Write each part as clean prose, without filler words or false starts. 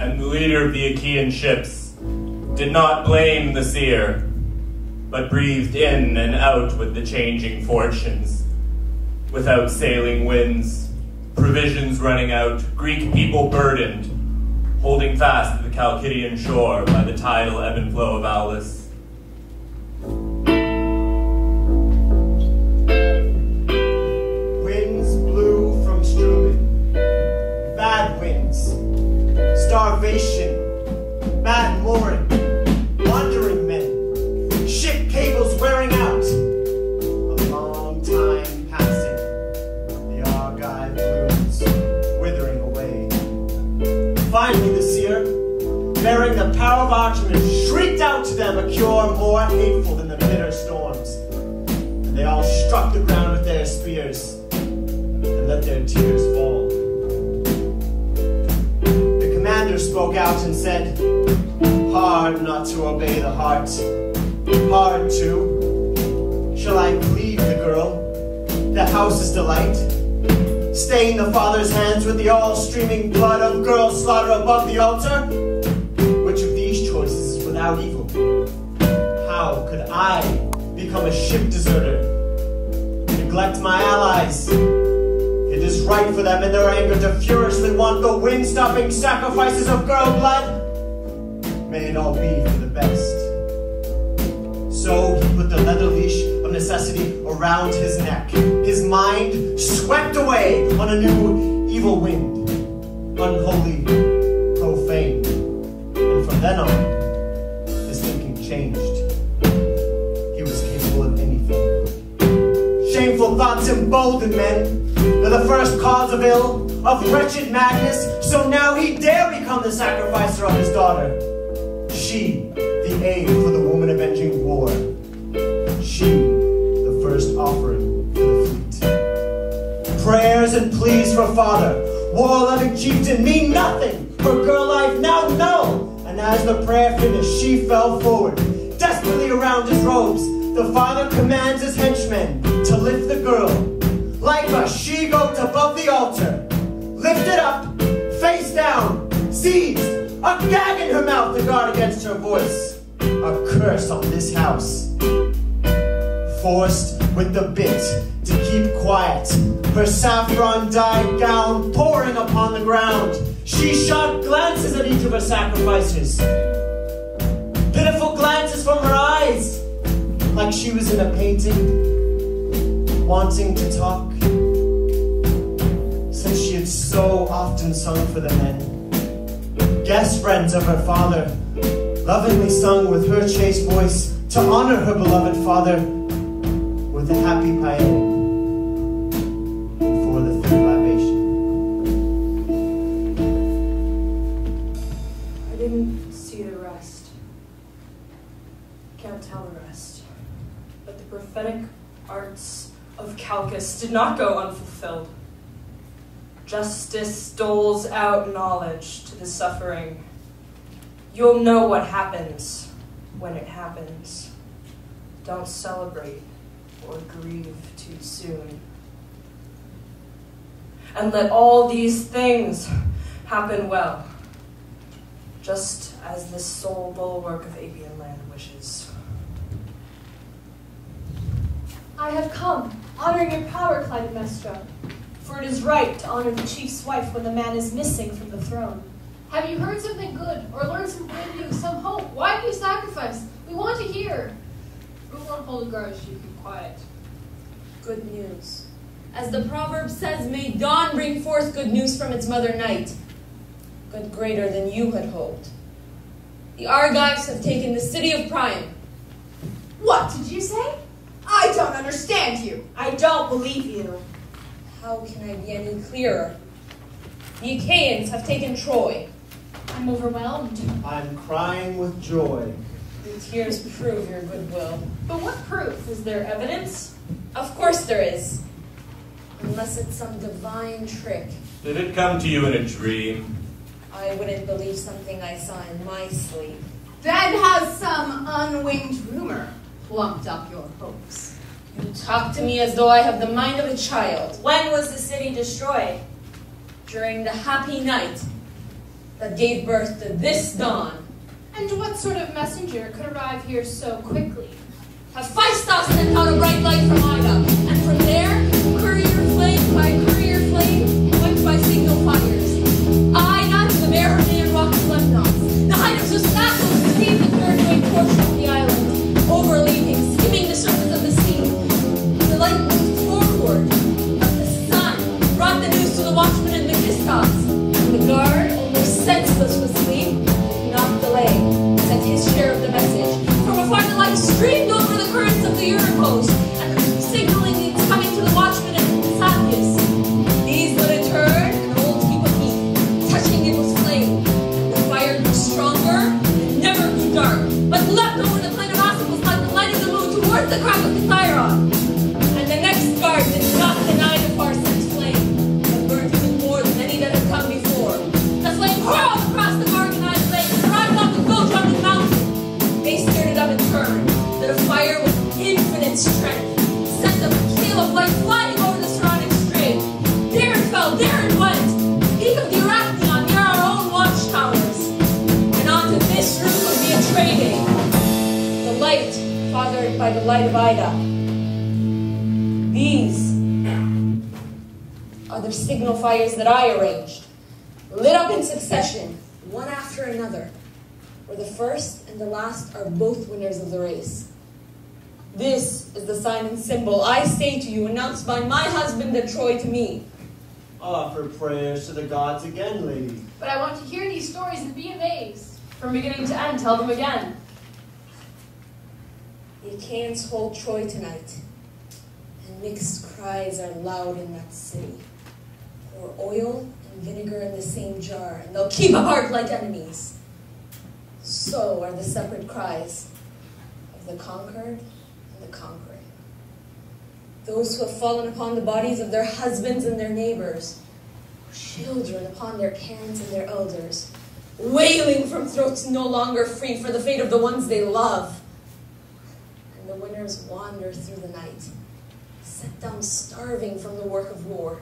and the leader of the Achaean ships, did not blame the seer, but breathed in and out with the changing fortunes. Without sailing winds, provisions running out, Greek people burdened, holding fast to the Chalcidian shore by the tidal ebb and flow of Aulis. Winds blew from Strumen, bad winds, starvation, bad mooring, wandering men, ship cables wearing out, a long time passing, the Argive blooms withering away. Finally the seer, bearing the power of Artemis, shrieked out to them a cure more hateful than the bitter storms. And they all struck the ground with their spears and let their tears fall. The commander spoke out and said, hard not to obey the heart, hard to. Shall I cleave the girl, the house's delight? Stain the father's hands with the all-streaming blood of girl slaughter above the altar? Which of these choices is without evil? How could I become a ship deserter? Neglect my allies? It is right for them in their anger to furiously want the wind-stopping sacrifices of girl blood. May it all be for the best. So he put the leather leash of necessity around his neck. His mind swept away on a new evil wind, unholy, profane. And from then on, his thinking changed. He was capable of anything. Shameful thoughts emboldened men. They're the first cause of ill, of wretched madness, so now he dare become the sacrificer of his daughter. She, the aid for the woman-avenging war. She, the first offering for the fleet. Prayers and pleas for father, war-loving chieftain mean nothing, for girl life now null. And as the prayer finished, she fell forward, desperately around his robes. The father commands his henchmen to lift the girl, like a she-goat above the altar, lifted up, face down, seized, a gag in her mouth to guard against her voice, a curse on this house. Forced with the bit to keep quiet, her saffron-dyed gown pouring upon the ground, she shot glances at each of her sacrifices. Pitiful glances from her eyes, like she was in a painting, wanting to talk. Since she had so often sung for the men, guest friends of her father, lovingly sung with her chaste voice to honor her beloved father with a happy paean before the third libation. I didn't see the rest. Can't tell the rest. But the prophetic arts of Calchas did not go unfulfilled. Justice doles out knowledge to the suffering. You'll know what happens when it happens. Don't celebrate or grieve too soon. And let all these things happen well, just as this sole bulwark of Apian land wishes. I have come, honoring your power, Clytemnestra, for it is right to honor the chief's wife when the man is missing from the throne. Have you heard something good, or learned some good news, some hope? Why do you sacrifice? We want to hear. We won't hold a grudge, you keep quiet. Good news. As the proverb says, may dawn bring forth good news from its mother night. Good greater than you had hoped. The Argives have taken the city of Priam. What did you say? I don't understand you. I don't believe you. How can I be any clearer? The Achaeans have taken Troy. I'm overwhelmed. I'm crying with joy. The tears prove your goodwill. But what proof? Is there evidence? Of course there is. Unless it's some divine trick. Did it come to you in a dream? I wouldn't believe something I saw in my sleep. Then has some unwinged rumor plumped up your hopes. You talk to me as though I have the mind of a child. When was the city destroyed? During the happy night. that gave birth to this dawn. And what sort of messenger could arrive here so quickly? Hephaestus sent out a bright light from Ida, and from there, courier flame by courier flame, went by signal fires. Ida to the bare Hermaean rock of Lemnos. The height of Zeus received the third great portion of the island, overleaping, skimming the surface of the sea. The light moved forward, but the sun brought the news to the watchman in Megistos, and the guard, almost senseless with sleep, did not delay, sent his share of the message. From afar the light streamed over the currents of the Euripos, and signaling its coming to the watchman in Sapius. These let it turn an old heap of heat, touching it with flame. The fire grew stronger and never grew dark, but leapt over the plain of Asopus like the light of the moon towards the crack of Chiron. And the next guard did not deny the far-sent flame, but burned even more than any that had come before. The flame hurled across the organized lake and arrived on the gold-rugged mountain. They stirred it up in turn, that a fire with infinite strength sent a peal of light flying over the surrounding strait. There it fell, there it went, the peak of the Arachneon near our own watchtowers. And onto this roof of the Atreidae, the light fathered by the light of Ida. These are the signal fires that I arranged, lit up in succession, one after another, where the first and the last are both winners of the race. This is the sign and symbol I say to you, announced by my husband at Troy to me. Offer prayers to the gods again, lady. But I want to hear these stories and be amazed. From beginning to end, tell them again. The Achaeans hold Troy tonight, and mixed cries are loud in that city. Pour oil and vinegar in the same jar, and they'll keep apart like enemies. So are the separate cries of the conquered and the conquering. Those who have fallen upon the bodies of their husbands and their neighbors, children upon their parents and their elders, wailing from throats no longer free for the fate of the ones they love. And the winners wander through the night, set down starving from the work of war,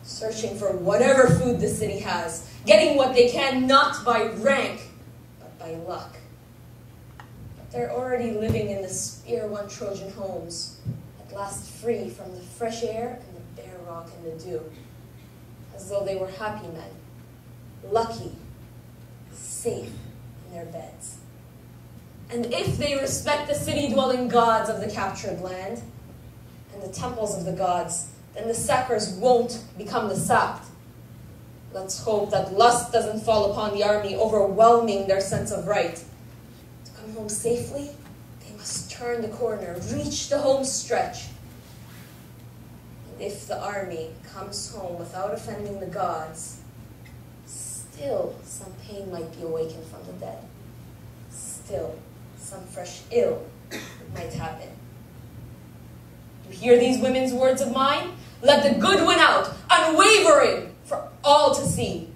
searching for whatever food the city has, getting what they can not by rank, but by luck. But they're already living in the spear-won Trojan homes, at last free from the fresh air and the bare rock and the dew, as though they were happy men, lucky, safe in their beds. And if they respect the city-dwelling gods of the captured land, and the temples of the gods, then the sackers won't become the sacked. Let's hope that lust doesn't fall upon the army, overwhelming their sense of right. To come home safely, they must turn the corner, reach the home stretch. And if the army comes home without offending the gods, still some pain might be awakened from the dead. Still, some fresh ill might happen. You hear these women's words of mine? Let the good win out, unwavering, for all to see.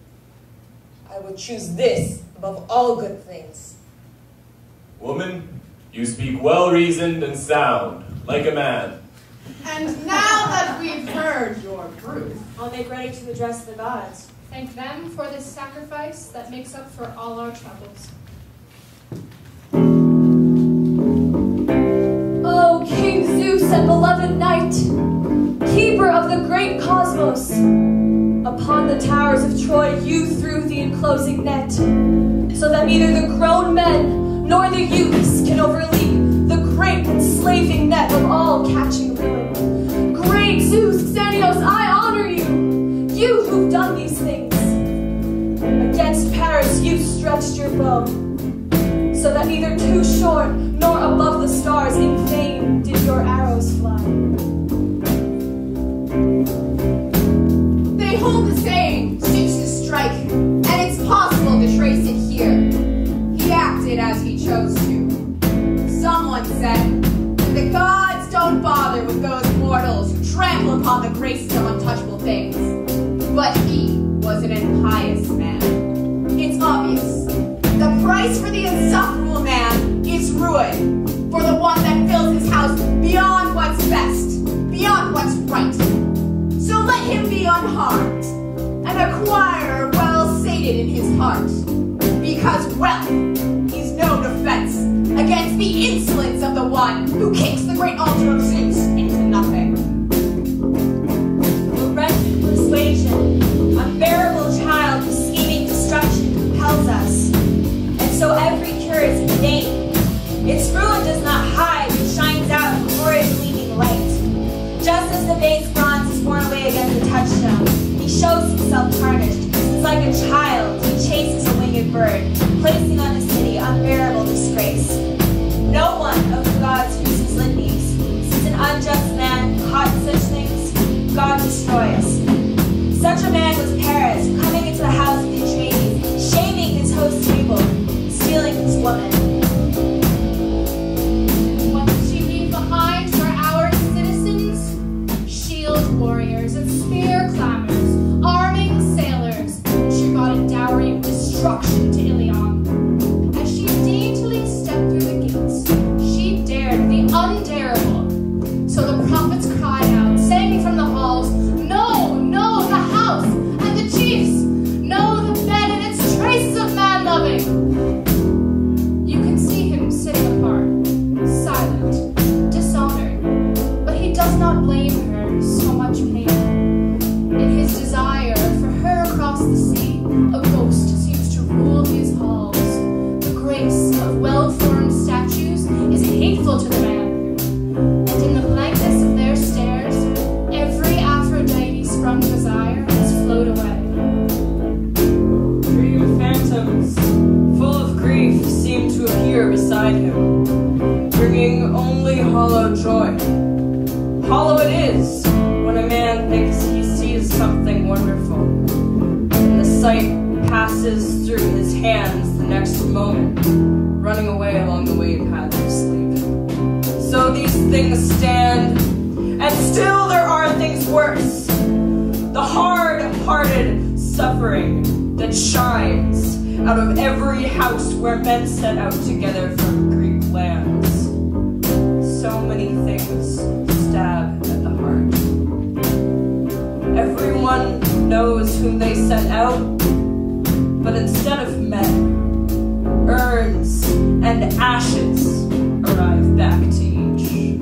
I would choose this above all good things. Woman, you speak well-reasoned and sound, like a man. And now that we've heard your proof, I'll make ready to address the gods. Thank them for this sacrifice that makes up for all our troubles. O King Zeus and beloved knight, keeper of the great cosmos, upon the towers of Troy you threw the enclosing net, so that neither the grown men nor the youths can overleap the great enslaving net of all catching ruin. Great Zeus, Xenios, I honor you, you who've done these things. Against Paris you stretched your bow, so that neither too short nor above the stars in vain did your arrows fly. they hold the same Zeus's strike, and it's possible to trace it here. He acted as he chose to. Someone said, the gods don't bother with those mortals who trample upon the graces of untouchable things. But he was an impious man. It's obvious. The price for the insufferable man is ruin for the one that fills his house beyond what's best, beyond what's right. So let him be unharmed and acquire well sated in his heart. Because wealth is no defense against the insolence of the one who kicks the great altar of Zeus into nothing. A wretched persuasion, unbearable child whose scheming destruction compels us. And so every cure is in vain. Its ruin does not hide, but shines out in glorious gleaming light. Just as the base bronze is worn away against the touchstone, he shows himself tarnished. It's like a child, he chases a winged bird, placing on his city unbearable disgrace. No one of the gods uses litanies. Since an unjust man caught in such things, God destroys. Such a man was Paris, coming into the house of Atreides, shaming his host's table, stealing his woman. What did she leave behind for our citizens? Shield warriors and spear climbers, arming sailors. She brought a dowry of destruction to Ilion. As she daintily stepped through the gates, she dared the undareable. So the prophets cried out, saying from the halls, "No, no, the house and the chiefs! No, the bed and its traces of man-loving!" You can see him sitting apart, silent, dishonored, but he does not blame her so much pain. In his desire for her across the sea, a ghost seems to rule his halls. The grace of well-formed statues is hateful to the man, and in the blankness of their stares, every Aphrodite-sprung desire has flowed away. Dream phantoms, full of grief, seem to appear beside him, bringing only hollow joy. Hollow it is when a man thinks he sees something wonderful, and the sight passes through his hands the next moment, running away along the wave path of sleep. So these things stand, and still there are things worse. The hard-hearted suffering that shines out of every house where men set out together from Greek lands. So many things stab at the heart. Everyone knows whom they sent out, but instead of men, urns and ashes arrive back to each.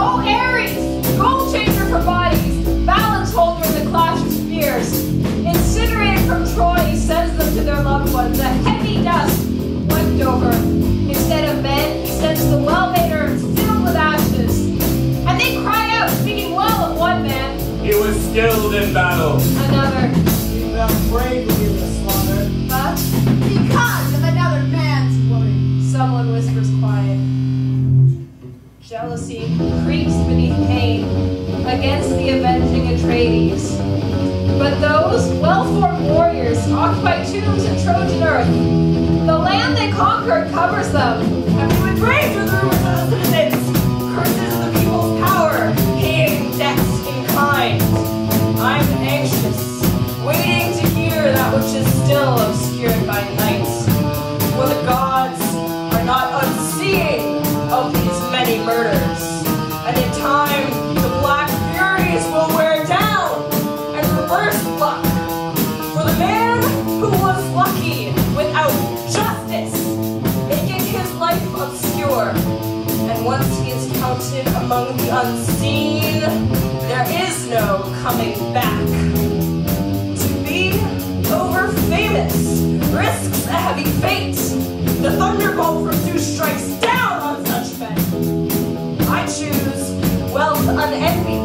Oh, Ares, gold changer for bodies, balance holder in the clash of spears. Incinerated from Troy, he sends them to their loved ones, a heavy dust wiped over. Instead of men, he sends the well-made earth filled with ashes. And they cry out, speaking well of one man. He was skilled in battle. Another. He fell bravely in the slaughter. But Because of another man's woman. someone whispers quiet. Jealousy creeps beneath pain against the avenging Atreides. But those well-formed warriors occupy tombs in Trojan earth. The land they conquered covers them, and we would brave through the rumors of the citizens, curses of the people's power, paying debts in kind. I'm anxious, waiting to hear that which is still obscured by night, for the gods are not unseeing of these many murders, and in time the black furies will wear down and reverse luck. For the man who was lucky without justice, making his life obscure, and once he is counted among the unseen, there is no coming back. To be over famous risks a heavy fate. The thunderbolt from Zeus strikes down on such men. I choose wealth unenvied